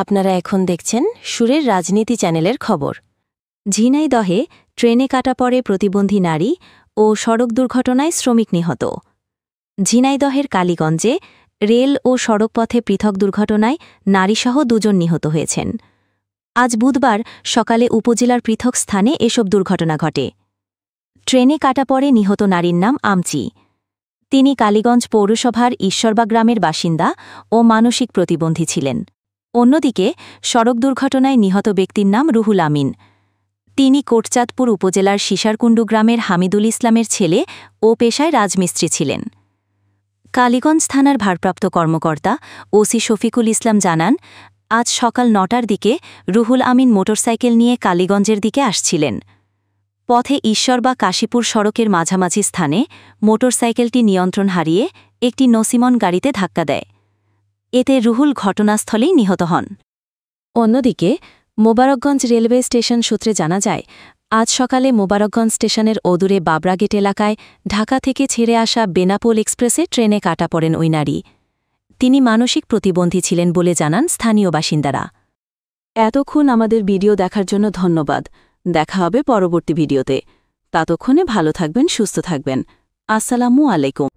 আপনারা এখন দেখছেন সুরের রাজনীতি চ্যানেলের খবর। ঝিনাইদহে ট্রেনে কাটা পড়ে প্রতিবন্ধী নারী ও সড়ক দুর্ঘটনায় শ্রমিক নিহত। ঝিনাইদহের কালীগঞ্জে রেল ও সড়কপথে পৃথক দুর্ঘটনায় নারীসহ 2 জন নিহত হয়েছেন। আজ বুধবার সকালে উপজেলার পৃথক স্থানে এসব দুর্ঘটনা ঘটে। ট্রেনে কাটা পড়ে নিহত নারীর নাম আমচি। তিনি কালীগঞ্জ পৌরসভার ঈশ্বরবা গ্রামের বাসিন্দা ও মানসিক প্রতিবন্ধী ছিলেন। অন্যদিকে সড়ক দুর্ঘটনায় নিহত ব্যক্তির নাম রুহুল আমিন। তিনি কোটচাঁদপুর উপজেলার শিশারকুণ্ডু গ্রামের হামিদুল ইসলামের ছেলে ও পেশায় রাজমিস্ত্রি ছিলেন। কালীগঞ্জ থানার ভারপ্রাপ্ত কর্মকর্তা ওসি শফিকুল ইসলাম জানান, আজ সকাল 9টার দিকে রুহুল আমিন মোটরসাইকেল নিয়ে কালীগঞ্জের দিকে আসছিলেন। পথে ঈশ্বরবা কাশীপুর সড়কের মাঝামাঝি স্থানে মোটরসাইকেলটি নিয়ন্ত্রণ হারিয়ে একটি নসিমন গাড়িতে ধাক্কা দেয়। এতে রুহুল ঘটনাস্থলেই নিহত হন। অন্যদিকে মোবারকগঞ্জ রেলওয়ে স্টেশন সূত্রে জানা যায়, আজ সকালে মোবারকগঞ্জ স্টেশনের অদূরে বাবরাগেট এলাকায় ঢাকা থেকে ছেড়ে আসা বেনাপোল এক্সপ্রেসে ট্রেনে কাটা পড়েন ওই নারী। তিনি মানসিক প্রতিবন্ধী ছিলেন বলে জানান স্থানীয় বাসিন্দারা। এতক্ষণ আমাদের ভিডিও দেখার জন্য ধন্যবাদ। দেখা হবে পরবর্তী ভিডিওতে। ততক্ষণে ভালো থাকবেন, সুস্থ থাকবেন। আসসালামু আলাইকুম।